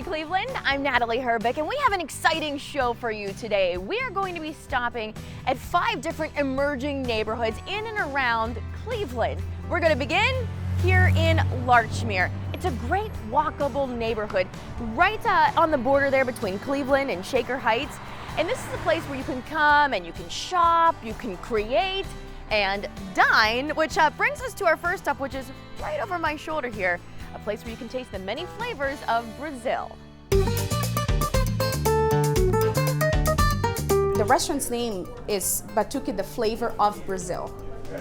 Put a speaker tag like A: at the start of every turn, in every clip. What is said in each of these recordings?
A: Hey Cleveland, I'm Natalie Herbeck and we have an exciting show for you today. We are going to be stopping at 5 different emerging neighborhoods in and around Cleveland. We're going to begin here in Larchmere. It's a great walkable neighborhood right on the border there between Cleveland and Shaker Heights. And this is a place where you can come and you can shop, you can create and dine, which brings us to our first stop, which is right over my shoulder here. A place where you can taste the many flavors of Brazil.
B: The restaurant's name is Batuque, the flavor of Brazil.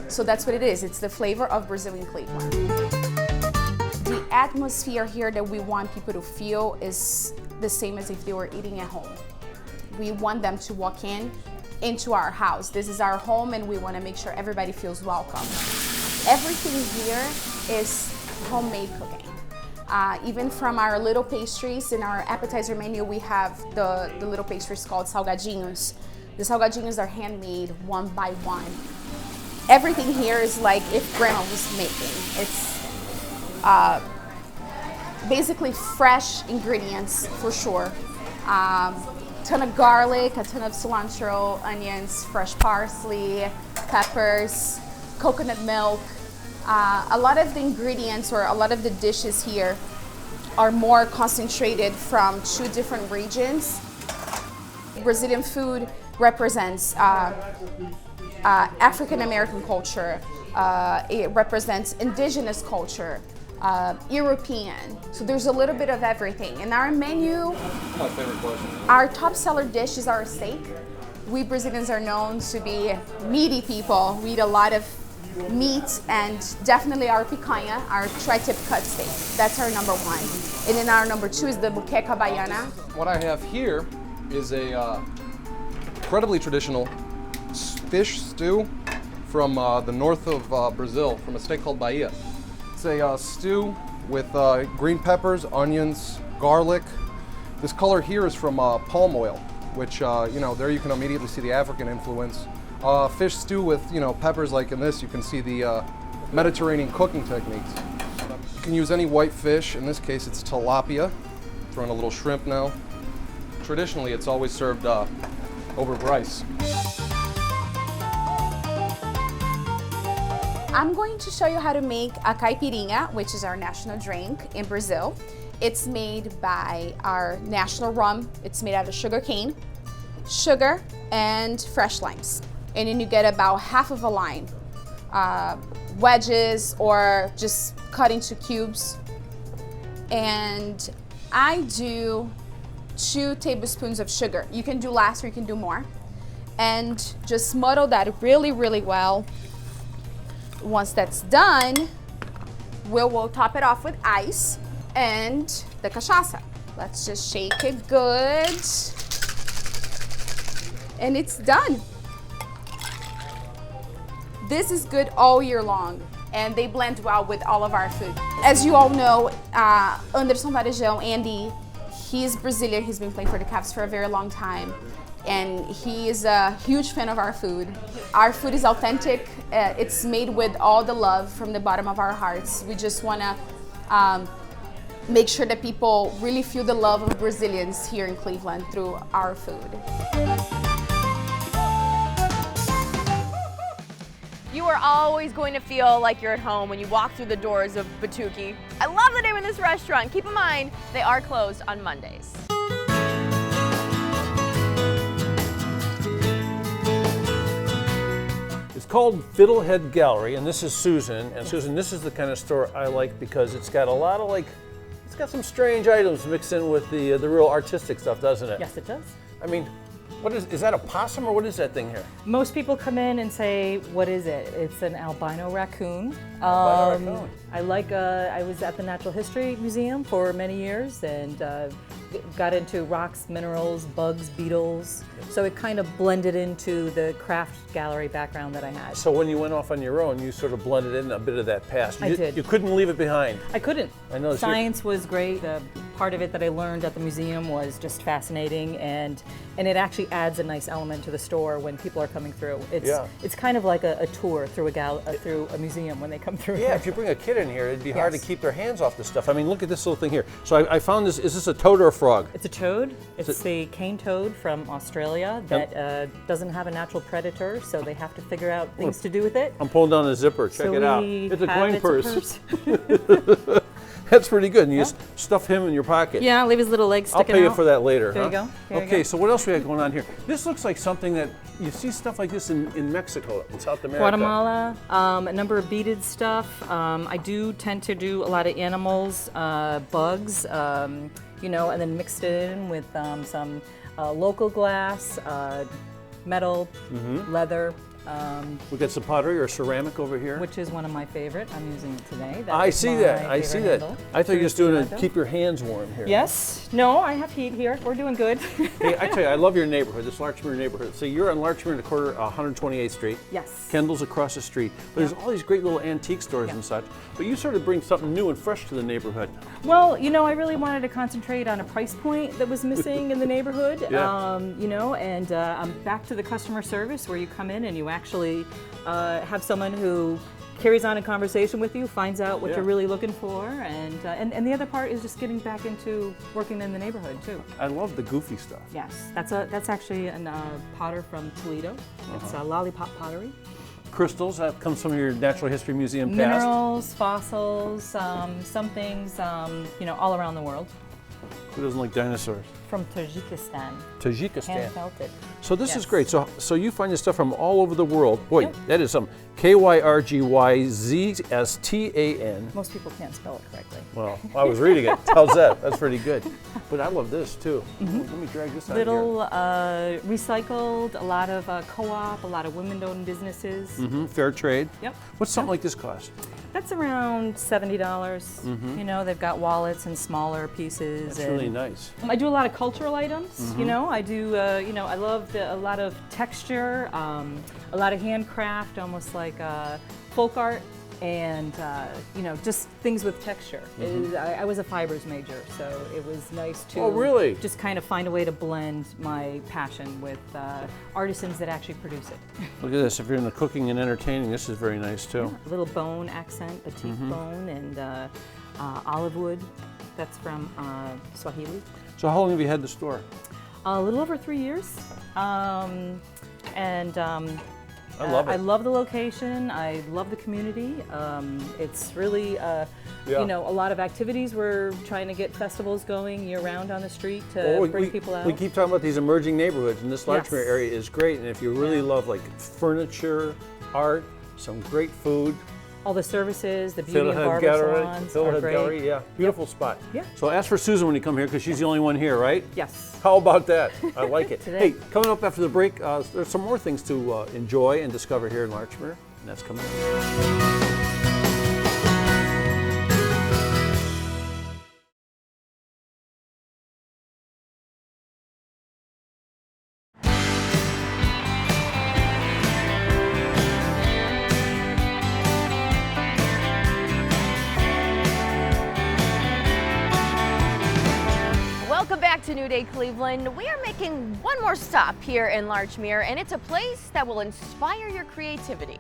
B: So that's what it is. It's the flavor of Brazil in Cleveland. The atmosphere here that we want people to feel is the same as if they were eating at home. We want them to walk into our house. This is our home and we want to make sure everybody feels welcome. Everything here is homemade cooking. Even from our little pastries, in our appetizer menu, we have the little pastries called salgadinhos. The salgadinhos are handmade one by one. Everything here is like if grandma was making. It's basically fresh ingredients for sure. Ton of garlic, a ton of cilantro, onions, fresh parsley, peppers, coconut milk. A lot of the ingredients or a lot of the dishes here are more concentrated from 2 different regions. Brazilian food represents African American culture. It represents indigenous culture, European. So there's a little bit of everything. In our menu,
C: my favorite question.
B: Our top seller dish is our steak. We Brazilians are known to be meaty people. We eat a lot of meat, and definitely our picanha, our tri-tip cut steak. That's our number 1. And then our number 2 is the buqueca baiana.
C: What I have here is a incredibly traditional fish stew from the north of Brazil, from a state called Bahia. It's a stew with green peppers, onions, garlic. This color here is from palm oil, which, there you can immediately see the African influence. Fish stew with, peppers like in this, you can see the Mediterranean cooking techniques. You can use any white fish. In this case, it's tilapia. Throwing a little shrimp now. Traditionally, it's always served over rice.
B: I'm going to show you how to make a caipirinha, which is our national drink in Brazil. It's made by our national rum. It's made out of sugar cane, sugar, and fresh limes. And then you get about half of a lime, wedges or just cut into cubes. And I do 2 tablespoons of sugar. You can do less or you can do more. And just muddle that really, really well. Once that's done, we'll top it off with ice and the cachaça. Let's just shake it good. And it's done. This is good all year long, and they blend well with all of our food. As you all know, Anderson Varejão, Andy, he's Brazilian. He's been playing for the Cavs for a very long time, and he is a huge fan of our food. Our food is authentic. It's made with all the love from the bottom of our hearts. We just want to make sure that people really feel the love of Brazilians here in Cleveland through our food.
A: You are always going to feel like you're at home when you walk through the doors of Batuque. I love the name of this restaurant. Keep in mind, they are closed on Mondays.
D: It's called Fiddlehead Gallery, and this is Susan. And Susan, this is the kind of store I like because it's got a lot of it's got some strange items mixed in with the real artistic stuff, doesn't it?
E: Yes, it does.
D: I mean, what is that a possum or what is that thing here?
E: Most people come in and say, what is it? It's an albino raccoon.
D: Albino raccoon.
E: I was at the Natural History Museum for many years and got into rocks, minerals, bugs, beetles. So it kind of blended into the craft gallery background that I had.
D: So when you went off on your own, you sort of blended in a bit of that past.
E: I did.
D: You couldn't leave it behind.
E: I couldn't.
D: I know.
E: Science was great. The part of it that I learned at the museum was just fascinating, and it actually adds a nice element to the store when people are coming through. It's kind of like a tour through a museum when they come through.
D: Yeah, if you bring a kid in here, it'd be hard to
E: Yes.
D: keep their hands off this stuff. I mean, look at this little thing here. So I found this. Is this a toad or a frog?
E: It's a toad. It's the cane toad from Australia that doesn't have a natural predator, so they have to figure out things to do with it.
D: I'm pulling down the zipper. Check
E: So
D: it out.
E: we
D: It's a
E: have
D: coin
E: its
D: purse. That's pretty good. And you just stuff him in your pocket.
E: Yeah, leave his little legs
D: I'll
E: sticking
D: pay
E: out.
D: you for that later.
E: There
D: huh?
E: you go. There you
D: Okay,
E: go.
D: so what else we got going on here? This looks like something that you see stuff like this in Mexico, in South America.
E: Guatemala, a number of beaded stuff. I do tend to do a lot of animals, bugs, you know, and then mixed it in with some local glass, metal, leather.
D: We got some pottery or ceramic over here.
E: Which is one of my favorite. I'm using it today. That
D: I
E: is
D: see
E: my
D: that. I see
E: favorite
D: that.
E: handle.
D: I thought you were just doing it to
E: Seriously,
D: keep your hands warm here.
E: Yes. No, I have heat here. We're doing good.
D: Hey, I tell you, I love your neighborhood, this Larchmere neighborhood. So you're on Larchmere in the corner, 128th Street.
E: Yes.
D: Kendall's across the street. But there's all these great little antique stores and such. But you sort of bring something new and fresh to the neighborhood.
E: Well, you know, I really wanted to concentrate on a price point that was missing in the neighborhood.
D: Yeah.
E: You know, and I'm back to the customer service where you come in and you actually have someone who carries on a conversation with you, finds out what you're really looking for, and the other part is just getting back into working in the neighborhood too.
D: I love the goofy stuff.
E: Yes, that's actually a potter from Toledo. It's lollipop pottery.
D: Crystals, that comes from your Natural History Museum past.
E: Minerals, fossils, some things, you know, all around the world.
D: Who doesn't like dinosaurs?
E: From Tajikistan.
D: Tajikistan.
E: Hand felted.
D: So this is
E: Yes.
D: great. So you find this stuff from all over the world. Boy,
E: Yep.
D: that is some Kyrgyzstan.
E: Most people can't spell it correctly.
D: Well, I was reading it. How's that? That's pretty good. But I love this too. Let me drag this out here.
E: Little recycled, a lot of co-op, a lot of women-owned businesses.
D: Fair trade.
E: Yep.
D: What's something like this cost?
E: That's around $70. You know, they've got wallets and smaller pieces.
D: That's really nice.
E: I do a lot of cultural items. You know, I do. You know, I love a lot of texture, a lot of handcraft, almost like folk art, and you know, just things with texture. I was a fibers major, so it was nice to
D: Oh, really?
E: just kind of find a way to blend my passion with artisans that actually produce it.
D: Look at this. If you're in the cooking and entertaining, this is very nice too.
E: A little bone accent, batik bone, and olive wood. That's from Swahili.
D: So how long have you had the store?
E: A little over 3 years.
D: I love it.
E: I love the location. I love the community. It's really, you know, a lot of activities. We're trying to get festivals going year-round on the street to bring people out.
D: We keep talking about these emerging neighborhoods, and this Larchmere
E: Yes.
D: area is great. And if you really love like furniture, art, some great food,
E: all the services, the beauty and
D: Fiddlehead
E: barber
D: Gallery,
E: salons are
D: Fiddlehead
E: great.
D: Gallery, yeah, beautiful spot.
E: Yeah.
D: So ask for Susan when you come here because she's the only one here, right?
E: Yes.
D: How about that? I like it.
E: Today.
D: Hey, coming up after the break, there's some more things to enjoy and discover here in Larchmere, and that's coming up.
A: Welcome back to New Day Cleveland. We are making one more stop here in Larchmere, and it's a place that will inspire your creativity.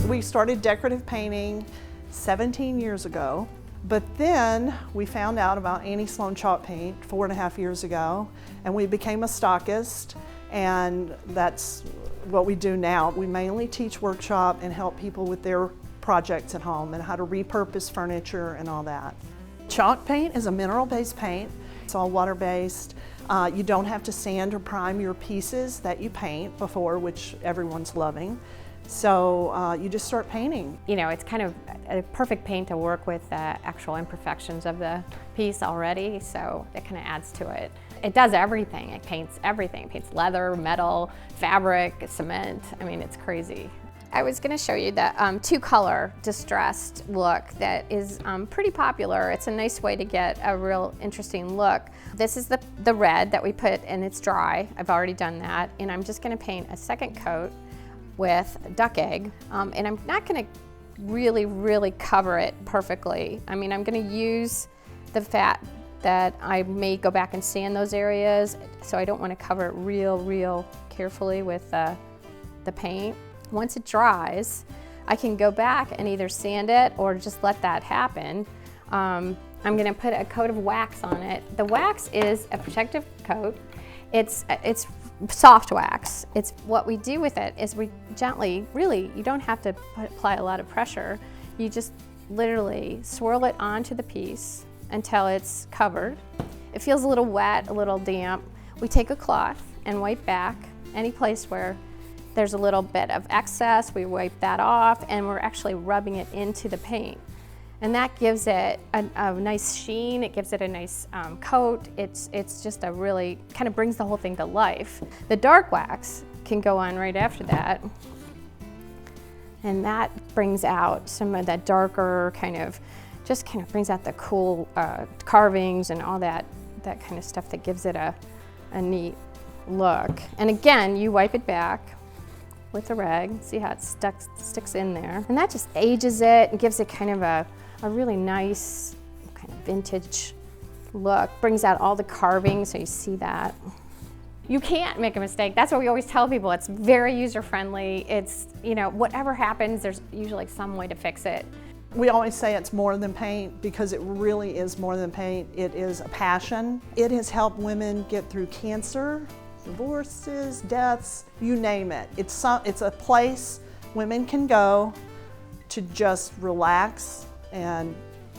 F: We started decorative painting 17 years ago, but then we found out about Annie Sloan chalk paint 4.5 years ago, and we became a stockist, and that's what we do now. We mainly teach workshop and help people with their projects at home and how to repurpose furniture and all that. Chalk paint is a mineral-based paint. It's all water-based. You don't have to sand or prime your pieces that you paint before, which everyone's loving. So you just start painting.
G: You know, it's kind of a perfect paint to work with the actual imperfections of the piece already, so it kind of adds to it. It does everything. It paints everything. It paints leather, metal, fabric, cement. I mean, it's crazy. I was going to show you the two-color distressed look that is pretty popular. It's a nice way to get a real interesting look. This is the red that we put, and it's dry. I've already done that, and I'm just going to paint a second coat with duck egg, and I'm not going to really cover it perfectly. I mean, I'm going to use the fat that I may go back and sand those areas, so I don't want to cover it real carefully with the paint. Once it dries, I can go back and either sand it or just let that happen. I'm going to put a coat of wax on it. The wax is a protective coat. It's soft wax. It's what we do with it is we gently, really, you don't have to apply a lot of pressure. You just literally swirl it onto the piece until it's covered. It feels a little wet, a little damp. We take a cloth and wipe back any place where there's a little bit of excess. We wipe that off, and we're actually rubbing it into the paint. And that gives it a nice sheen, it gives it a nice coat. It's just a really, kind of brings the whole thing to life. The dark wax can go on right after that. And that brings out some of that darker just kind of brings out the cool carvings and all that kind of stuff that gives it a neat look. And again, you wipe it back with a rag, see how it sticks in there. And that just ages it and gives it kind of a really nice kind of vintage look. Brings out all the carving, so you see that. You can't make a mistake. That's what we always tell people. It's very user-friendly. It's, whatever happens, there's usually some way to fix it.
F: We always say it's more than paint because it really is more than paint. It is a passion. It has helped women get through cancer, divorces, deaths, you name it. It's a place women can go to just relax and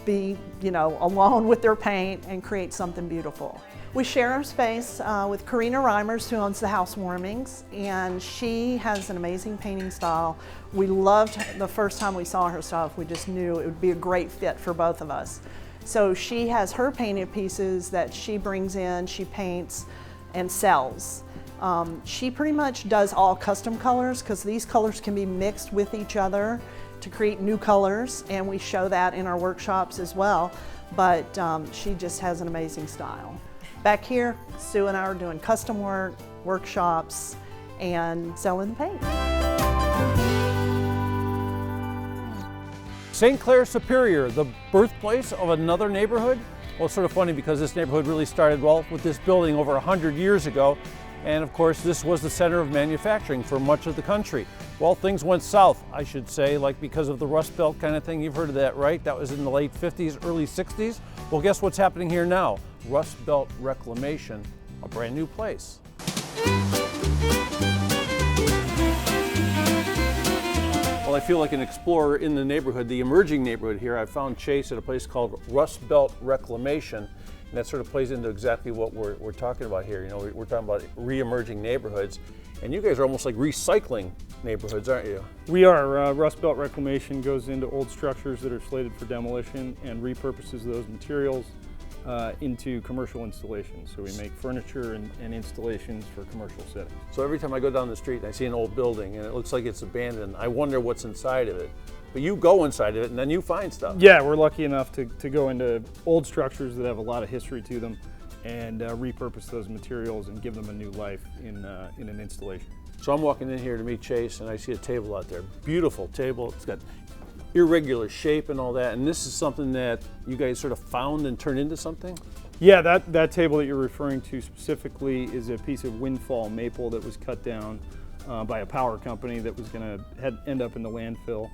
F: be, alone with their paint and create something beautiful. We share our space with Karina Reimers, who owns the Housewarmings, and she has an amazing painting style. We loved the first time we saw her stuff. We just knew it would be a great fit for both of us. So she has her painted pieces that she brings in, she paints and sells. She pretty much does all custom colors because these colors can be mixed with each other to create new colors, and we show that in our workshops as well. But she just has an amazing style. Back here, Sue and I are doing custom work, workshops, and selling paint.
D: St. Clair Superior, the birthplace of another neighborhood? Well, it's sort of funny because this neighborhood really started, with this building over 100 years ago. And of course, this was the center of manufacturing for much of the country. Well, things went south, I should say, because of the Rust Belt kind of thing. You've heard of that, right? That was in the late 50s, early 60s. Well, guess what's happening here now? Rust Belt Reclamation, a brand new place. Well, I feel like an explorer in the neighborhood, the emerging neighborhood here. I found Chase at a place called Rust Belt Reclamation, and that sort of plays into exactly what we're talking about here. We're talking about re-emerging neighborhoods, and you guys are almost like recycling neighborhoods, aren't you?
H: We are. Rust Belt Reclamation goes into old structures that are slated for demolition and repurposes those materials into commercial installations. So we make furniture and installations for commercial settings.
D: So every time I go down the street and I see an old building and it looks like it's abandoned, I wonder what's inside of it. But you go inside of it and then you find stuff.
H: Yeah, we're lucky enough to go into old structures that have a lot of history to them and repurpose those materials and give them a new life in an installation.
D: So I'm walking in here to meet Chase and I see a table out there. Beautiful table. It's got irregular shape and all that. And this is something that you guys sort of found and turned into something?
H: Yeah, that table that you're referring to specifically is a piece of windfall maple that was cut down by a power company that was going to end up in the landfill.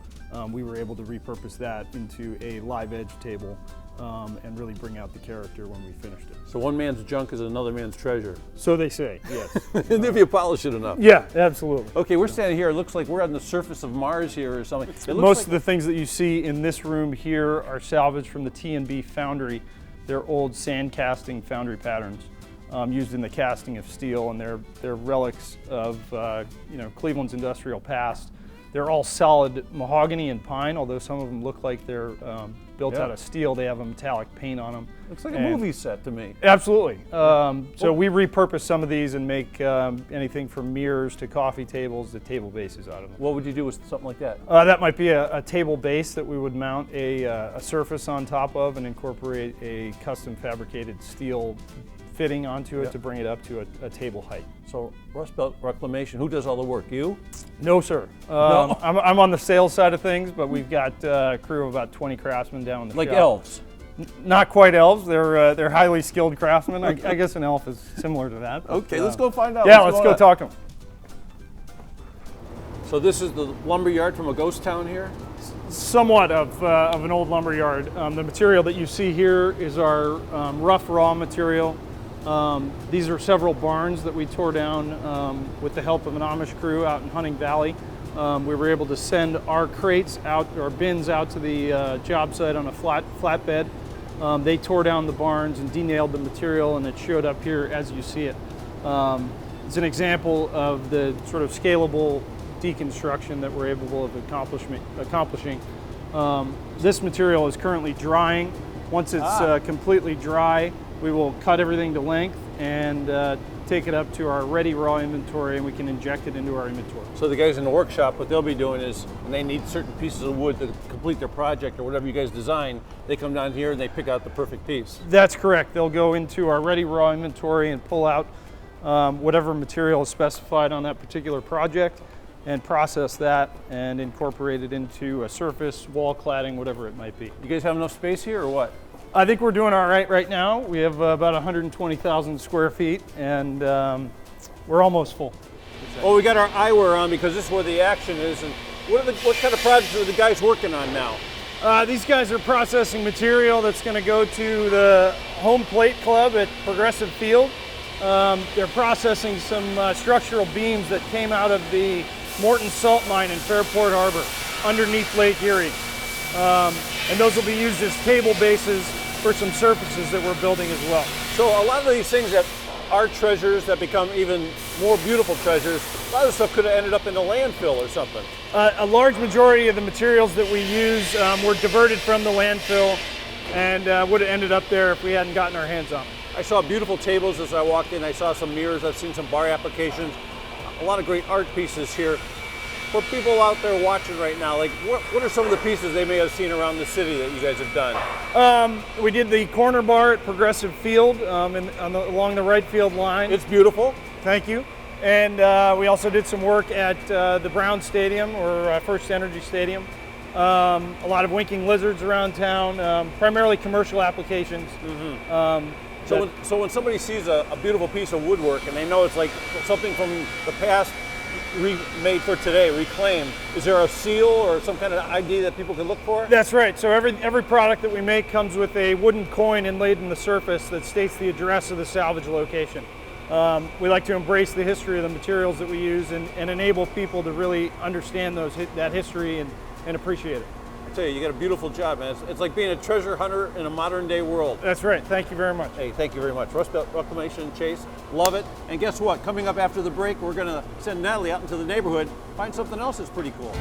H: We were able to repurpose that into a live edge table and really bring out the character when we finished it.
D: So one man's junk is another man's treasure.
H: So they say, yes.
D: And if you polish it enough.
H: Yeah, absolutely.
D: Okay, we're standing here. It looks like we're on the surface of Mars here or something.
H: Most of the things that you see in this room here are salvaged from the T&B foundry. They're old sand casting foundry patterns used in the casting of steel, and they're relics of Cleveland's industrial past. They're all solid mahogany and pine, although some of them look like they're built out of steel. They have a metallic paint on them.
D: Looks like a movie set to me.
H: Absolutely. So we repurpose some of these and make anything from mirrors to coffee tables to table bases out of them.
D: What would you do with something like that?
H: That might be a table base that we would mount a surface on top of and incorporate a custom fabricated steel fitting onto it to bring it up to a table height.
D: So Rust Belt Reclamation, who does all the work? You?
H: No, sir.
D: No?
H: I'm on the sales side of things, but we've got a crew of about 20 craftsmen down in the
D: Like
H: shop.
D: elves?
H: Not quite elves. They're highly skilled craftsmen. I guess an elf is similar to that. But,
D: Okay, let's go find out.
H: Yeah, let's go talk to them.
D: So this is the lumber yard from a ghost town here?
H: Somewhat of an old lumber yard. The material that you see here is our rough raw material. These are several barns that we tore down with the help of an Amish crew out in Hunting Valley. We were able to send our crates out, or bins out to the job site on a flatbed. They tore down the barns and denailed the material, and it showed up here as you see it. It's an example of the sort of scalable deconstruction that we're able of accomplishing. This material is currently drying. Once it's completely dry, we will cut everything to length and take it up to our ready raw inventory, and we can inject it into our inventory.
D: So the guys in the workshop, what they'll be doing is when they need certain pieces of wood to complete their project or whatever you guys design, they come down here and they pick out the perfect piece.
H: That's correct. They'll go into our ready raw inventory and pull out whatever material is specified on that particular project and process that and incorporate it into a surface, wall cladding, whatever it might be.
D: You guys have enough space here or what?
H: I think we're doing all right now. We have about 120,000 square feet, and we're almost full.
D: Well, we got our eyewear on because this is where the action is. And what kind of projects are the guys working on now?
H: These guys are processing material that's going to go to the Home Plate Club at Progressive Field. They're processing some structural beams that came out of the Morton Salt Mine in Fairport Harbor underneath Lake Erie. And those will be used as table bases for some surfaces that we're building as well.
D: So a lot of these things that are treasures that become even more beautiful treasures, a lot of stuff could have ended up in the landfill or something.
H: A large majority of the materials that we use were diverted from the landfill and would have ended up there if we hadn't gotten our hands on them.
D: I saw beautiful tables as I walked in. I saw some mirrors. I've seen some bar applications. A lot of great art pieces here. For people out there watching right now, like what are some of the pieces they may have seen around the city that you guys have done?
H: We did the corner bar at Progressive Field along the right field line.
D: It's beautiful.
H: Thank you. And we also did some work at the Brown Stadium, or First Energy Stadium. A lot of winking lizards around town, primarily commercial applications.
D: So when somebody sees a beautiful piece of woodwork and they know it's like something from the past remade for today, reclaimed, is there a seal or some kind of ID that people can look for?
H: That's right. So every product that we make comes with a wooden coin inlaid in the surface that states the address of the salvage location. We like to embrace the history of the materials that we use and enable people to really understand that history and appreciate it.
D: I tell you, you got a beautiful job, man. It's like being a treasure hunter in a modern day world.
H: That's right. Thank you very much.
D: Hey, thank you very much. Rust Belt Reclamation, Chase, love it. And guess what? Coming up after the break, we're going to send Natalie out into the neighborhood, find something else that's pretty cool.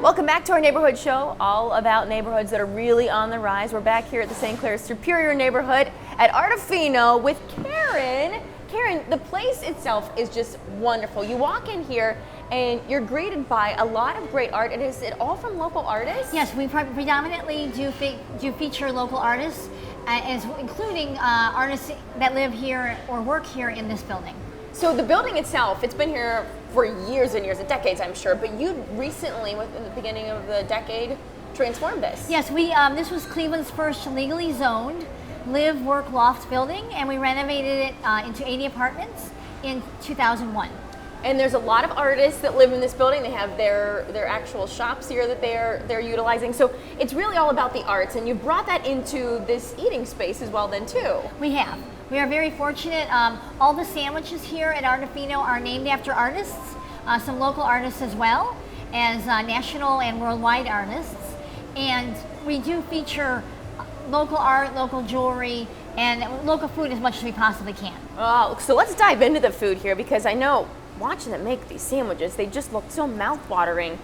A: Welcome back to our neighborhood show, all about neighborhoods that are really on the rise. We're back here at the St. Clair Superior neighborhood at Artaphino with Karen. Karen, the place itself is just wonderful. You walk in here and you're greeted by a lot of great art. And is it all from local artists?
I: Yes, we predominantly do feature local artists, including artists that live here or work here in this building.
A: So the building itself, it's been here for years and years, and decades, I'm sure, but you recently, within the beginning of the decade, transformed this.
I: Yes, this was Cleveland's first legally zoned live, work, loft building, and we renovated it into 80 apartments in 2001.
A: And there's a lot of artists that live in this building. They have their actual shops here that they're utilizing. So it's really all about the arts, and you've brought that into this eating space as well then too.
I: We have. We are very fortunate. All the sandwiches here at Artaphino are named after artists, some local artists as well as national and worldwide artists. And we do feature local art, local jewelry, and local food as much as we possibly can.
A: Oh, so let's dive into the food here, because I know watching them make these sandwiches, they just look so mouth-watering.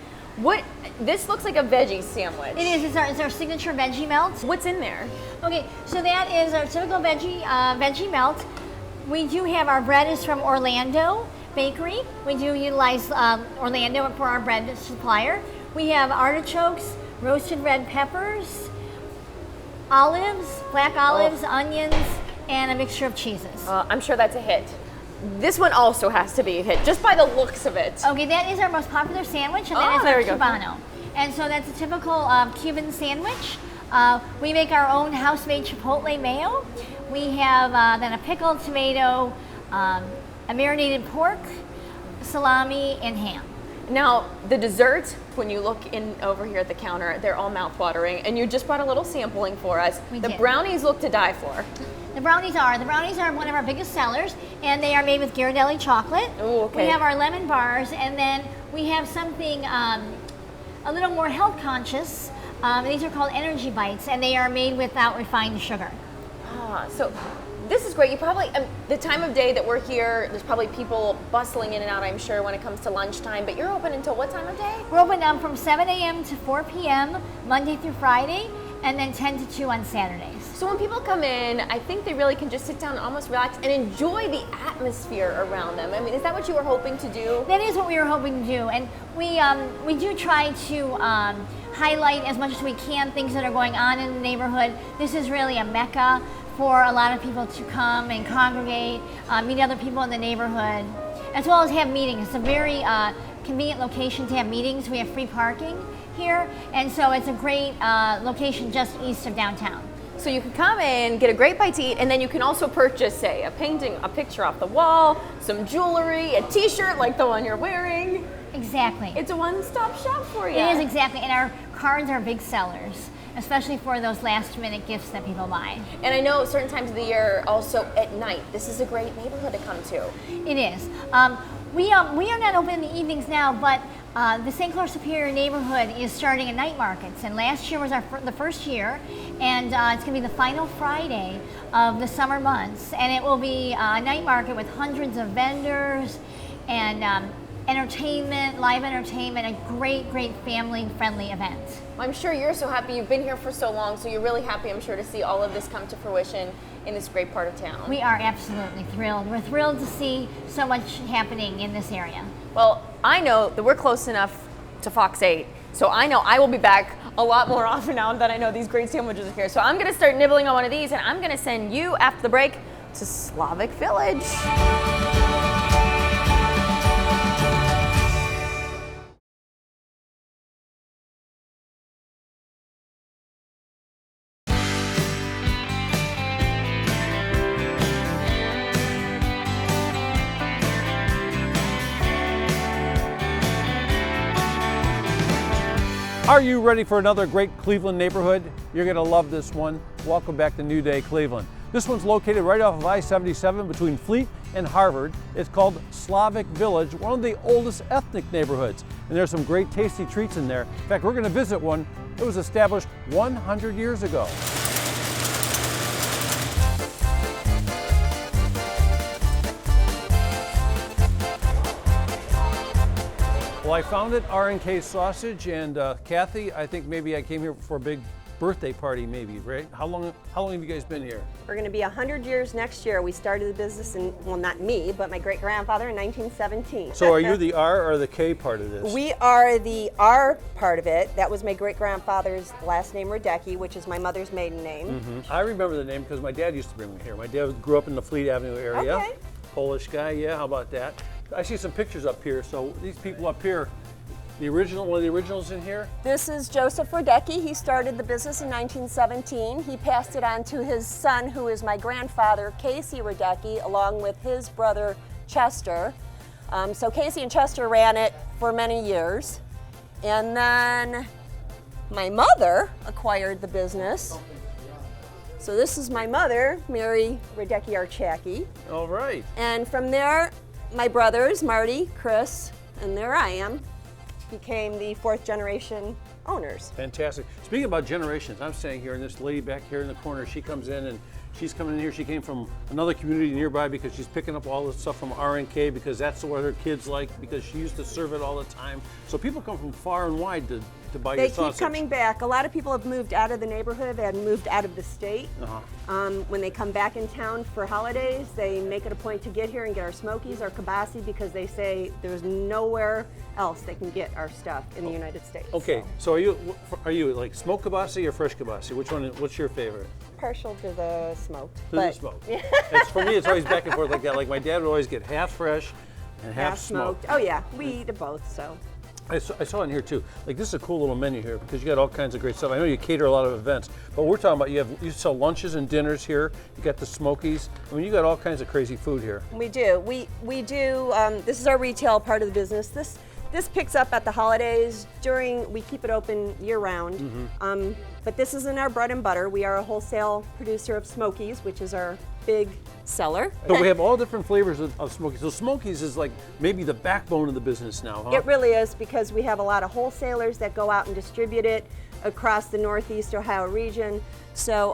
A: This looks like a veggie sandwich.
I: It is. It's our signature veggie melt.
A: What's in there?
I: Okay, so that is our typical veggie melt. We do have our bread is from Orlando Bakery. We do utilize Orlando for our bread supplier. We have artichokes, roasted red peppers, olives, black olives, onions, and a mixture of cheeses.
A: I'm sure that's a hit. This one also has to be a hit, just by the looks of it.
I: Okay, that is our most popular sandwich, and that is our Cubano. And so that's a typical Cuban sandwich. We make our own house-made chipotle mayo. We have then a pickled tomato, a marinated pork, salami, and ham.
A: Now, the desserts, when you look in over here at the counter, they're all mouth-watering, and you just brought a little sampling for us. The brownies look to die for.
I: The brownies are one of our biggest sellers, and they are made with Ghirardelli chocolate.
A: Ooh, okay.
I: We have our lemon bars, and then we have something a little more health conscious. These are called energy bites, and they are made without refined sugar.
A: So this is great. You probably, the time of day that we're here, there's probably people bustling in and out, I'm sure, when it comes to lunchtime, but you're open until what time of day?
I: We're open from 7 a.m. to 4 p.m., Monday through Friday, and then 10 to 2 on Saturdays.
A: So when people come in, I think they really can just sit down and almost relax and enjoy the atmosphere around them. I mean, is that what you were hoping to do?
I: That is what we were hoping to do, and we do try to highlight as much as we can things that are going on in the neighborhood. This is really a mecca for a lot of people to come and congregate, meet other people in the neighborhood, as well as have meetings. It's a very convenient location to have meetings. We have free parking here, and so it's a great location just east of downtown.
A: So you can come in, get a great bite to eat, and then you can also purchase, say, a painting, a picture off the wall, some jewelry, a t-shirt like the one you're wearing.
I: Exactly.
A: It's a one-stop shop for you.
I: It is, exactly, and our cards are big sellers, especially for those last-minute gifts that people buy.
A: And I know certain times of the year, also at night, this is a great neighborhood to come to.
I: It is. We are not open in the evenings now, but the St. Clair Superior neighborhood is starting a night markets, and last year was the first year, and it's going to be the final Friday of the summer months, and it will be a night market with hundreds of vendors and entertainment, live entertainment, a great, great family-friendly event.
A: I'm sure you're so happy. You've been here for so long, so you're really happy, I'm sure, to see all of this come to fruition in this great part of town.
I: We are absolutely thrilled. We're thrilled to see so much happening in this area.
A: Well, I know that we're close enough to Fox 8, so I know I will be back a lot more often now that I know these great sandwiches are here. So I'm going to start nibbling on one of these, and I'm going to send you, after the break, to Slavic Village.
D: Are you ready for another great Cleveland neighborhood? You're going to love this one. Welcome back to New Day, Cleveland. This one's located right off of I-77 between Fleet and Harvard. It's called Slavic Village, one of the oldest ethnic neighborhoods. And there's some great tasty treats in there. In fact, we're going to visit one that was established 100 years ago. Well, I founded R&K Sausage, and Kathy, I think maybe I came here for a big birthday party, maybe, right? How long have you guys been here?
J: We're going to be 100 years next year. We started the business in, well, not me, but my great-grandfather in 1917.
D: So are you the R or the K part of this?
J: We are the R part of it. That was my great-grandfather's last name, Radecki, which is my mother's maiden name.
D: Mm-hmm. I remember the name because my dad used to bring me here. My dad grew up in the Fleet Avenue area.
J: Okay.
D: Polish guy, yeah, how about that? I see some pictures up here. So these people up here, one of the originals in here?
J: This is Joseph Radecki. He started the business in 1917. He passed it on to his son, who is my grandfather, Casey Radecki, along with his brother, Chester. So Casey and Chester ran it for many years. And then my mother acquired the business. So this is my mother, Mary Radecki Archacki.
D: All right.
J: And from there, my brothers, Marty, Chris, and there I am, became the fourth generation owners.
D: Fantastic. Speaking about generations, I'm staying here, and this lady back here in the corner, she comes in and she's coming in here. She came from another community nearby because she's picking up all this stuff from RNK because that's what her kids like, because she used to serve it all the time. So people come from far and wide to buy your sausage.
J: They keep coming back. A lot of people have moved out of the neighborhood and moved out of the state. When they come back in town for holidays, they make it a point to get here and get our smokies, our kibasi, because they say there's nowhere else they can get our stuff in the United States.
D: Okay, so are you like smoked kibasi or fresh kibasi? Which one? What's your favorite?
J: Partial to the smoked.
D: To the smoked. For me, it's always back and forth like that. Like my dad would always get half fresh and half smoked.
J: Oh yeah, we eat both, so.
D: I saw in here too. Like this is a cool little menu here because you got all kinds of great stuff. I know you cater a lot of events, but we're talking about you sell lunches and dinners here. You got the smokies. I mean, you got all kinds of crazy food here.
J: We do. We do. This is our retail part of the business. This picks up at the holidays. We keep it open year round. But this isn't our bread and butter. We are a wholesale producer of smokies, which is our big seller.
D: But we have all different flavors of smokies. So smokies is like maybe the backbone of the business now, huh?
J: It really is, because we have a lot of wholesalers that go out and distribute it across the Northeast Ohio region. So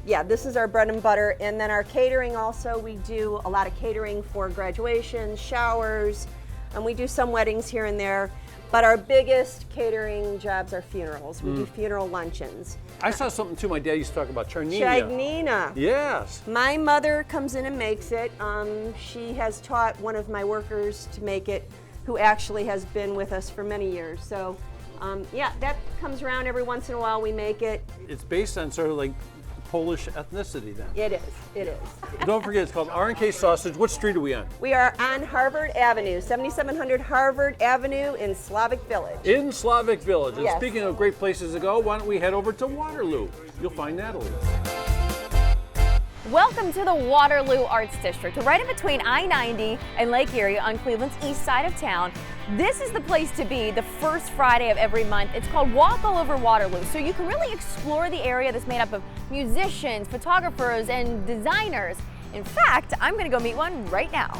J: yeah, this is our bread and butter. And then our catering also, we do a lot of catering for graduations, showers, and we do some weddings here and there. But our biggest catering jobs are funerals. We do funeral luncheons.
D: I saw something too my dad used to talk about, charnina.
J: Charnina.
D: Yes.
J: My mother comes in and makes it. She has taught one of my workers to make it, who actually has been with us for many years. So yeah, that comes around every once in a while. We make it.
D: It's based on sort of like Polish ethnicity then.
J: It is, it is.
D: Don't forget, it's called RNK Sausage. What street are we on?
J: We are on Harvard Avenue, 7700 Harvard Avenue in Slavic Village.
D: In Slavic Village. And
J: Yes.
D: speaking of great places to go, why don't we head over to Waterloo? You'll find Natalie.
A: Welcome to the Waterloo Arts District, right in between I-90 and Lake Erie on Cleveland's east side of town. This is the place to be the first Friday of every month. It's called Walk All Over Waterloo, so you can really explore the area that's made up of musicians, photographers, and designers. In fact, I'm going to go meet one right now.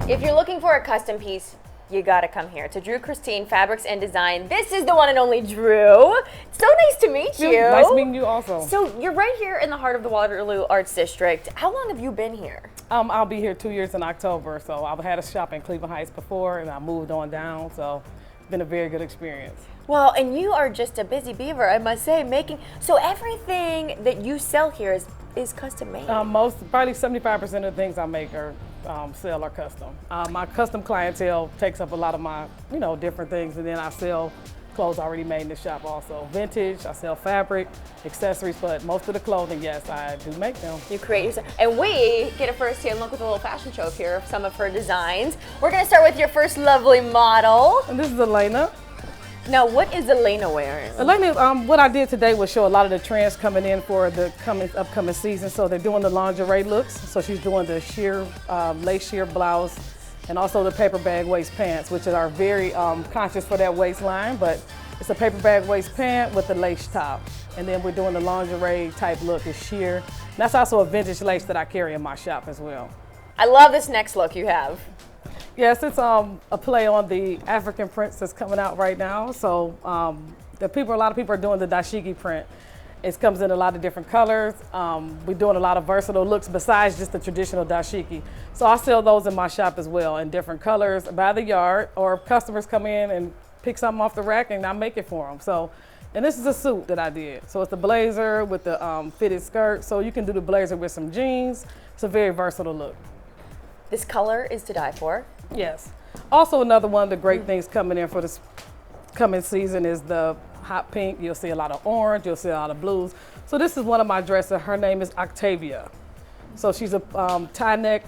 A: If you're looking for a custom piece, you gotta come here to Drew Christine Fabrics and Design. This is the one and only Drew. So nice to meet you.
K: Nice meeting you also.
A: So you're right here in the heart of the Waterloo Arts District. How long have you been here?
K: I'll be here 2 years in October. So I've had a shop in Cleveland Heights before, and I moved on down. So it's been a very good experience.
A: Well, and you are just a busy beaver, I must say, so everything that you sell here is custom made.
K: Probably 75% of the things I make are sell are custom. My custom clientele takes up a lot of my, different things, and then I sell clothes already made in the shop also. Vintage, I sell fabric, accessories, but most of the clothing, yes, I do make them.
A: You create yourself. And we get a first-hand look with a little fashion show here of some of her designs. We're gonna start with your first lovely model.
K: And this is Elena.
A: Now, what is Elena wearing?
K: Elena, what I did today was show a lot of the trends coming in for the upcoming season. So they're doing the lingerie looks. So she's doing the sheer, lace sheer blouse, and also the paper bag waist pants, which are very conscious for that waistline, but it's a paper bag waist pant with the lace top. And then we're doing the lingerie type look, is sheer. And that's also a vintage lace that I carry in my shop as well.
A: I love this next look you have.
K: Yes, it's a play on the African prints that's coming out right now. So a lot of people are doing the dashiki print. It comes in a lot of different colors. We're doing a lot of versatile looks besides just the traditional dashiki. So I sell those in my shop as well in different colors by the yard, or customers come in and pick something off the rack and I make it for them. So, and this is a suit that I did. So it's the blazer with the fitted skirt. So you can do the blazer with some jeans. It's a very versatile look.
A: This color is to die for.
K: Yes. Also, another one of the great things coming in for this coming season is the hot pink. You'll see a lot of orange, you'll see a lot of blues. So this is one of my dresses. Her name is Octavia. So she's a tie neck.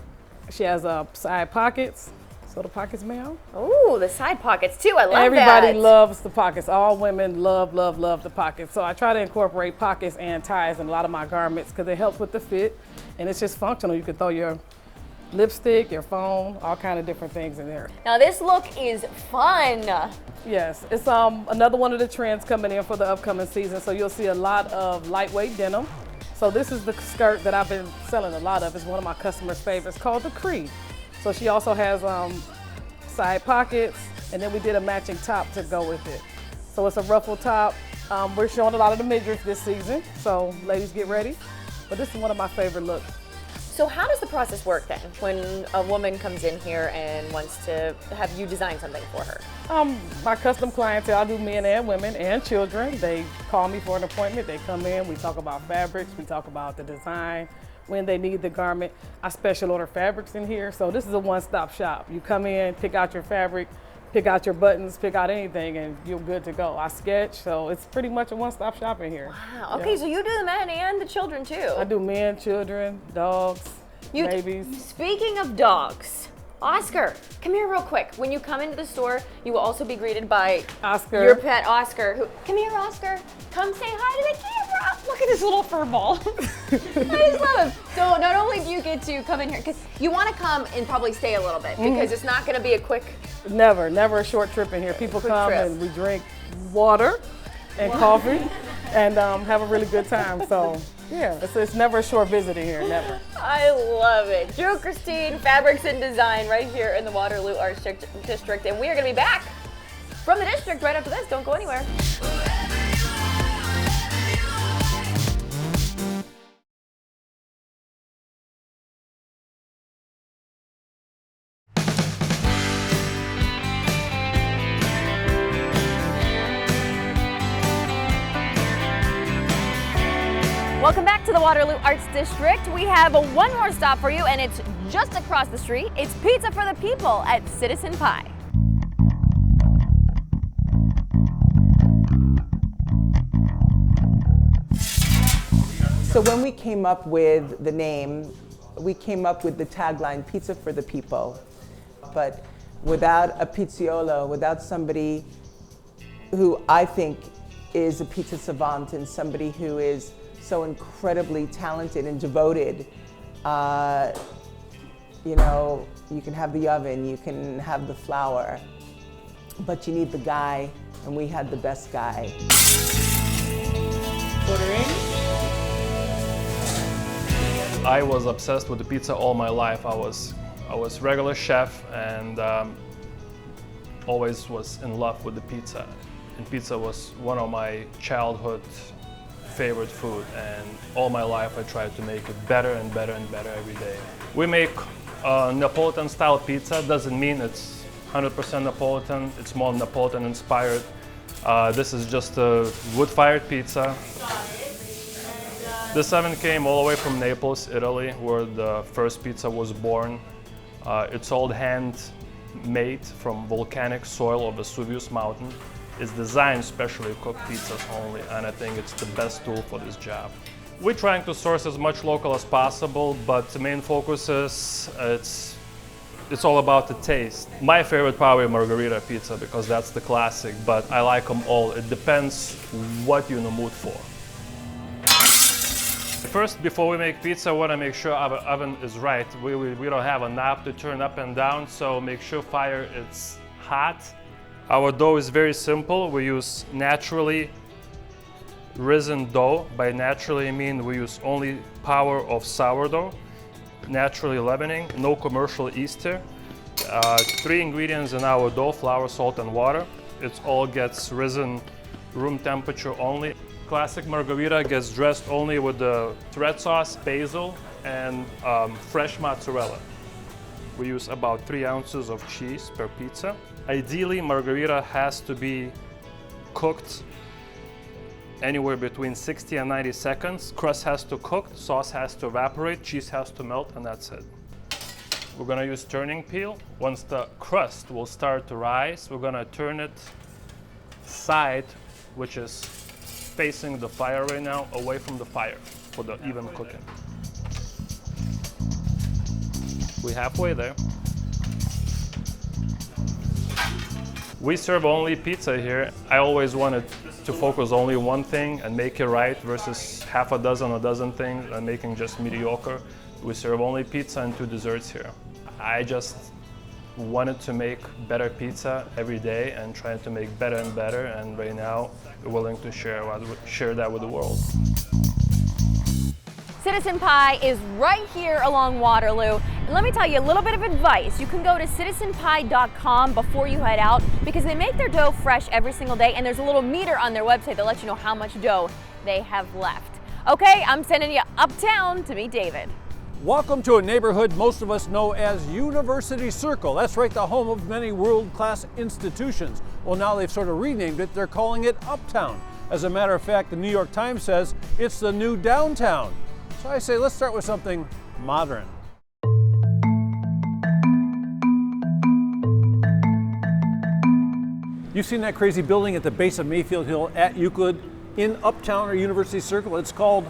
K: She has side pockets. So the pockets, ma'am.
A: Ooh, the side pockets too. I love
K: Everybody
A: that.
K: loves the pockets. All women love the pockets. So I try to incorporate pockets and ties in a lot of my garments because it helps with the fit and it's just functional. You can throw your lipstick, your phone, all kind of different things in there.
A: Now this look is fun.
K: Yes, it's another one of the trends coming in for the upcoming season. So you'll see a lot of lightweight denim. So this is the skirt that I've been selling a lot of. It's one of my customers' favorites called the Creed. So she also has side pockets, and then we did a matching top to go with it. So it's a ruffle top. We're showing a lot of the midriff this season, so ladies get ready. But this is one of my favorite looks.
A: So how does the process work then when a woman comes in here and wants to have you design something for her?
K: My custom clientele, I do men and women and children. They call me for an appointment. They come in, we talk about fabrics, we talk about the design, when they need the garment. I special order fabrics in here, so this is a one-stop shop. You come in, pick out your fabric, pick out your buttons, pick out anything, and you're good to go. I sketch, so it's pretty much a one-stop shop in here.
A: Wow, okay, so you do the men and the children too.
K: I do men, children, dogs, babies.
A: Speaking of dogs, Oscar, come here real quick. When you come into the store, you will also be greeted by
K: Oscar,
A: your pet Oscar. Come here, Oscar. Come say hi to the camera. Look at this little fur ball. I just love him. So not only do you get to come in here, because you want to come and probably stay a little bit, because it's not going to be a quick.
K: Never a short trip in here. People come and we drink water and coffee and have a really good time. So yeah, it's never a short visit in here, never.
A: I love it. Drew Christine, Fabrics and Design, right here in the Waterloo Arts District. And we are going to be back from the district right after this. Don't go anywhere. Welcome back to the Waterloo Arts District. We have one more stop for you, and it's just across the street. It's Pizza for the People at Citizen Pie.
L: So when we came up with the name, we came up with the tagline, Pizza for the People. But without a pizziolo, without somebody who I think is a pizza savant and somebody who is so incredibly talented and devoted. You know, you can have the oven, you can have the flour, but you need the guy, and we had the best guy. Ordering.
M: I was obsessed with the pizza all my life. I was regular chef and always was in love with the pizza. And pizza was one of my childhood favorite food, and all my life I tried to make it better and better and better every day. We make Neapolitan style pizza. Doesn't mean it's 100% Neapolitan, it's more Neapolitan inspired. This is just a wood-fired pizza. This oven came all the way from Naples, Italy, where the first pizza was born. It's all hand-made from volcanic soil of Vesuvius Mountain. It's designed specially to cook pizzas only, and I think it's the best tool for this job. We're trying to source as much local as possible, but the main focus is it's all about the taste. My favorite probably margherita pizza because that's the classic, but I like them all. It depends what you're in the mood for. First, before we make pizza, we want to make sure our oven is right. We don't have a knob to turn up and down, so make sure fire is hot. Our dough is very simple. We use naturally risen dough. By naturally, I mean we use only power of sourdough, naturally leavening, no commercial Easter. 3 ingredients in our dough: flour, salt, and water. It all gets risen room temperature only. Classic margherita gets dressed only with the red sauce, basil, and fresh mozzarella. We use about 3 ounces of cheese per pizza. Ideally, margherita has to be cooked anywhere between 60 and 90 seconds. Crust has to cook, sauce has to evaporate, cheese has to melt, and that's it. We're gonna use turning peel. Once the crust will start to rise, we're gonna turn it side, which is facing the fire right now, away from the fire for the even cooking. We're halfway there. We serve only pizza here. I always wanted to focus only one thing and make it right versus half a dozen things and making just mediocre. We serve only pizza and 2 desserts here. I just wanted to make better pizza every day and trying to make better and better, and right now we're willing to share that with the world.
A: Citizen Pie is right here along Waterloo. And let me tell you a little bit of advice. You can go to citizenpie.com before you head out because they make their dough fresh every single day, and there's a little meter on their website that lets you know how much dough they have left. Okay, I'm sending you uptown to meet David.
D: Welcome to a neighborhood most of us know as University Circle. That's right, the home of many world-class institutions. Well, now they've sort of renamed it. They're calling it Uptown. As a matter of fact, the New York Times says it's the new downtown. So I say, let's start with something modern. You've seen that crazy building at the base of Mayfield Hill at Euclid in Uptown or University Circle. It's called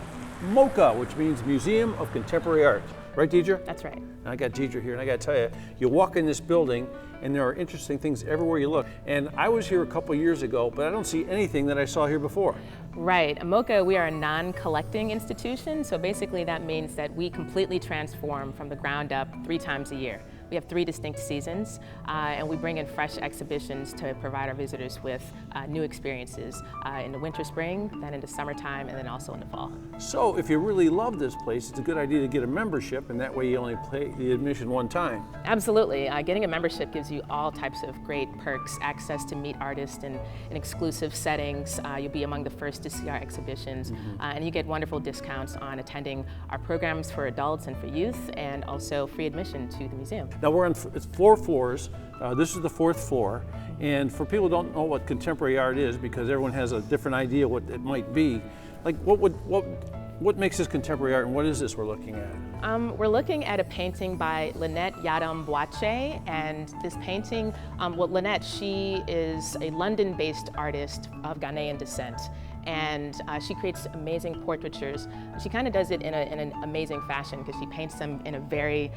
D: Mocha, which means Museum of Contemporary Art. Right, Deidre?
N: That's right.
D: And I got Deidre here, and I got to tell you, you walk in this building, and there are interesting things everywhere you look. And I was here a couple years ago, but I don't see anything that I saw here before.
N: Right. At Mocha, we are a non-collecting institution, so basically that means that we completely transform from the ground up 3 times a year. We have 3 distinct seasons, and we bring in fresh exhibitions to provide our visitors with new experiences in the winter, spring, then into summertime, and then also in the fall.
D: So if you really love this place, it's a good idea to get a membership, and that way you only pay the admission one time.
N: Absolutely. Getting a membership gives you all types of great perks, access to meet artists in exclusive settings. You'll be among the first to see our exhibitions, and you get wonderful discounts on attending our programs for adults and for youth, and also free admission to the museum.
D: Now we're on 4 floors. This is the 4th floor. And for people who don't know what contemporary art is, because everyone has a different idea what it might be, like what makes this contemporary art and what is this we're looking at?
N: We're looking at a painting by Lynette Yadom-Boakye, and this painting, well, Lynette, she is a London-based artist of Ghanaian descent. And she creates amazing portraitures. She kind of does it in an amazing fashion because she paints them in a very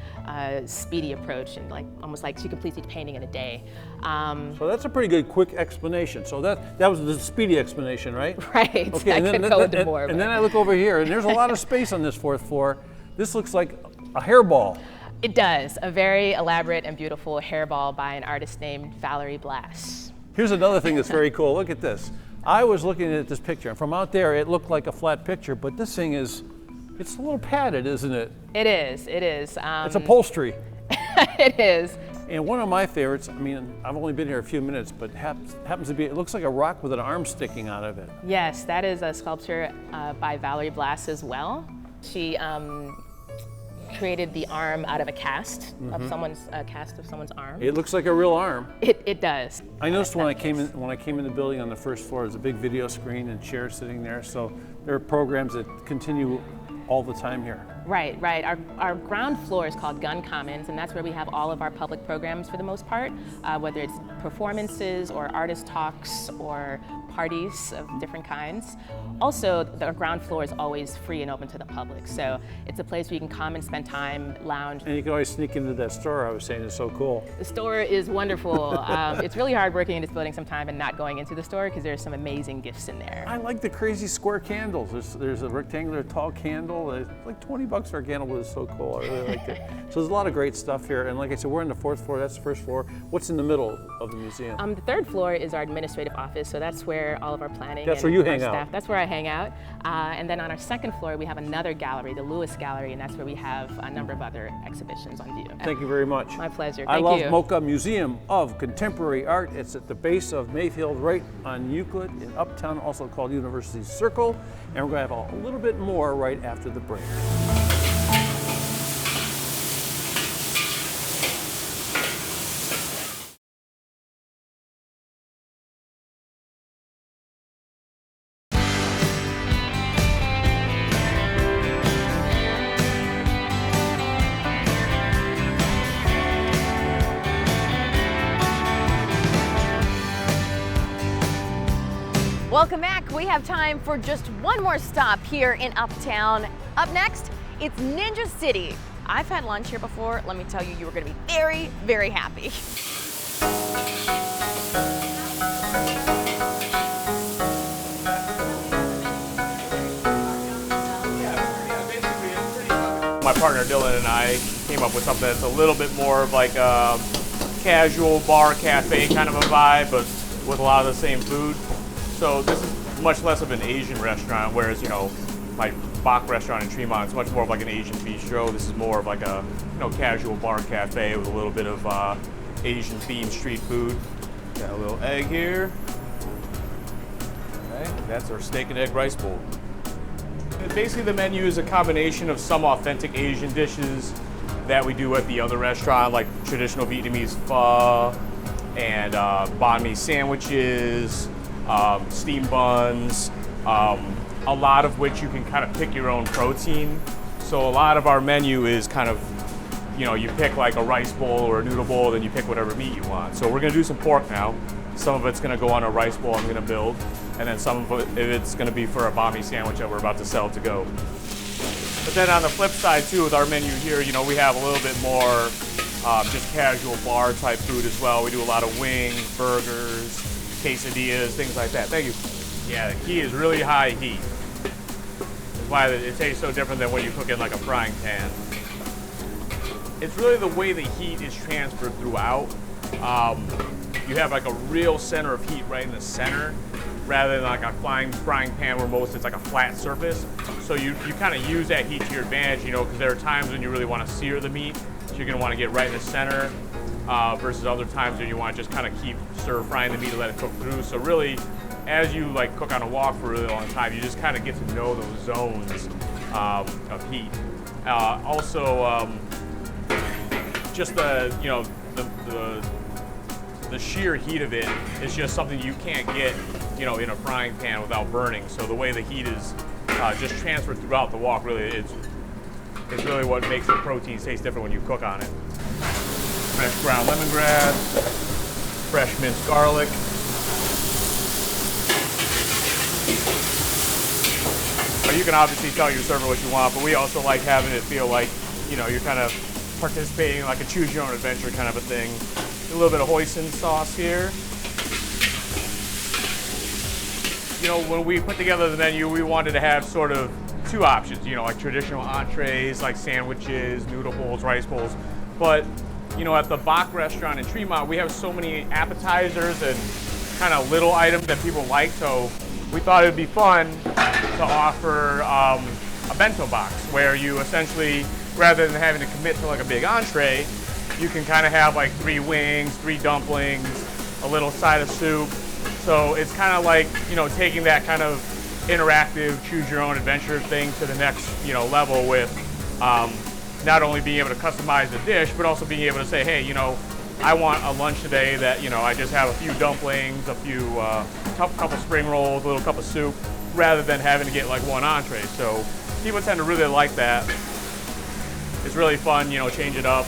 N: speedy approach, and almost like she completes each painting in a day.
D: So that's a pretty good quick explanation. So that was the speedy explanation, right?
N: Right.
D: Okay,
N: I could go into more.
D: And then I look over here, and there's a lot of space on this 4th floor. This looks like a hairball.
N: It does. A very elaborate and beautiful hairball by an artist named Valerie Blass.
D: Here's another thing that's very cool. Look at this. I was looking at this picture, and from out there it looked like a flat picture, but this thing it's a little padded, isn't it?
N: It is, it is.
D: It's upholstery.
N: It is.
D: And one of my favorites, I mean, I've only been here a few minutes, but happens to be, it looks like a rock with an arm sticking out of it.
N: Yes, that is a sculpture by Valerie Blass as well. She created the arm out of a cast of someone's arm.
D: It looks like a real arm.
N: It does.
D: I noticed when I came in the building on the 1st floor, there's a big video screen and chairs sitting there. So there are programs that continue all the time here.
N: Right, right. Our ground floor is called Gun Commons, and that's where we have all of our public programs for the most part, whether it's performances or artist talks or parties of different kinds. Also, the ground floor is always free and open to the public, so it's a place where you can come and spend time, lounge.
D: And you can always sneak into that store I was saying is so cool.
N: The store is wonderful. It's really hard working in this building sometime and not going into the store because there's some amazing gifts in there.
D: I like the crazy square candles. There's a rectangular tall candle. It's like 20 bucks for a candle, but it's so cool. I really like it. So there's a lot of great stuff here. And like I said, we're on the 4th floor. That's the 1st floor. What's in the middle of the museum?
N: The 3rd floor is our administrative office, so that's where all of our planning.
D: That's where you hang out.
N: That's where I hang out. And then on our 2nd floor, we have another gallery, the Lewis Gallery, and that's where we have a number of other exhibitions on view.
D: Thank you very much.
N: My pleasure.
D: I
N: Thank
D: love
N: you.
D: Mocha Museum of Contemporary Art. It's at the base of Mayfield, right on Euclid in Uptown, also called University Circle. And we're going to have a little bit more right after the break.
A: Welcome back. We have time for just one more stop here in Uptown. Up next, it's Ninja City. I've had lunch here before. Let me tell you, you are going to be very, very happy.
O: My partner Dylan and I came up with something that's a little bit more of like a casual bar cafe kind of a vibe, but with a lot of the same food. So this is much less of an Asian restaurant, whereas, you know, my Bach restaurant in Tremont. It's much more of like an Asian bistro. This is more of like a casual bar cafe with a little bit of Asian themed street food. Got a little egg here. Okay, that's our steak and egg rice bowl. And basically the menu is a combination of some authentic Asian dishes that we do at the other restaurant, like traditional Vietnamese pho and banh mi sandwiches, steamed buns, a lot of which you can kind of pick your own protein. So a lot of our menu is kind of, you pick like a rice bowl or a noodle bowl, then you pick whatever meat you want. So we're gonna do some pork now. Some of it's gonna go on a rice bowl I'm gonna build, and then some of it's gonna be for a banh mi sandwich that we're about to sell to go. But then on the flip side too, with our menu here, we have a little bit more just casual bar type food as well. We do a lot of wings, burgers, quesadillas, things like that. Thank you. Yeah, the key is really high heat. That's why it tastes so different than when you cook in like a frying pan. It's really the way the heat is transferred throughout. You have like a real center of heat right in the center, rather than like a frying pan where most it's like a flat surface. So you kind of use that heat to your advantage, because there are times when you really want to sear the meat, so you're going to want to get right in the center, versus other times when you want to just kind of keep stir frying the meat and let it cook through. So really, as you like cook on a wok for a really long time, you just kind of get to know those zones of heat. Also, just the sheer heat of it is just something you can't get in a frying pan without burning. So the way the heat is just transferred throughout the wok, really, it's really what makes the protein taste different when you cook on it. Fresh ground lemongrass, fresh minced garlic. You can obviously tell your server what you want, but we also like having it feel like, you're kind of participating in like a choose your own adventure kind of a thing. A little bit of hoisin sauce here. When we put together the menu, we wanted to have sort of two options, like traditional entrees, like sandwiches, noodle bowls, rice bowls. But, at the Bach restaurant in Tremont, we have so many appetizers and kind of little items that people like, so we thought it would be fun to offer a bento box where you essentially, rather than having to commit to like a big entree, you can kind of have like 3 wings, 3 dumplings, a little side of soup. So it's kind of like, taking that kind of interactive, choose your own adventure thing to the next, level with not only being able to customize the dish, but also being able to say, hey, I want a lunch today that, I just have a few dumplings, a few, couple spring rolls, a little cup of soup, rather than having to get like 1 entree. So people tend to really like that. It's really fun, change it up.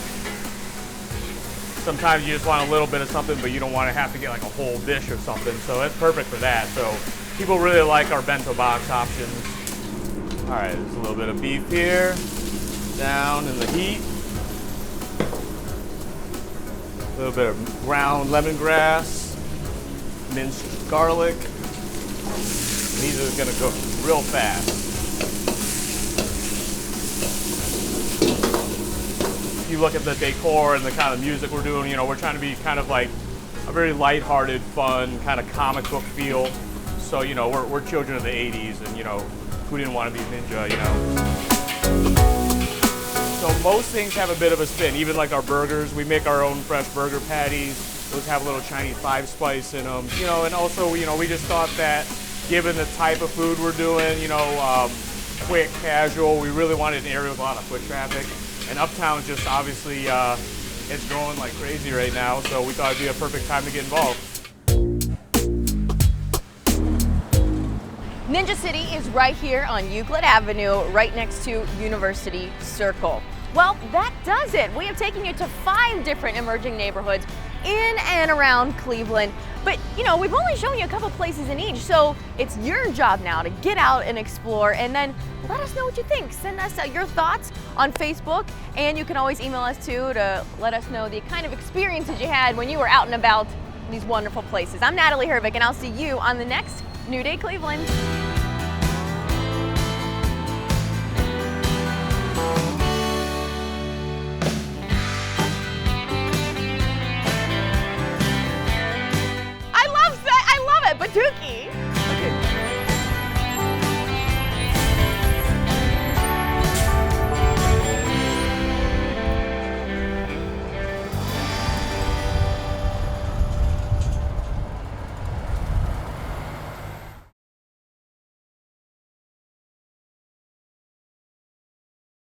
O: Sometimes you just want a little bit of something, but you don't want to have to get like a whole dish or something. So it's perfect for that. So people really like our bento box options. All right, there's a little bit of beef here, down in the heat. A little bit of ground lemongrass, minced garlic. These are gonna cook real fast. You look at the decor and the kind of music we're doing, we're trying to be kind of like a very lighthearted, fun, kind of comic book feel. So, we're children of the 80s and, who didn't want to be a ninja, So most things have a bit of a spin, even like our burgers. We make our own fresh burger patties. Those have a little Chinese 5-spice in them, and also, we just thought that given the type of food we're doing, quick, casual, we really wanted an area with a lot of foot traffic. And Uptown just obviously, it's growing like crazy right now, so we thought it'd be a perfect time to get involved.
A: Ninja City is right here on Euclid Avenue, right next to University Circle. Well, that does it. We have taken you to 5 different emerging neighborhoods in and around Cleveland. But, we've only shown you a couple places in each, so it's your job now to get out and explore, and then let us know what you think. Send us your thoughts on Facebook, and you can always email us too to let us know the kind of experiences you had when you were out and about in these wonderful places. I'm Natalie Hervick, and I'll see you on the next New Day Cleveland.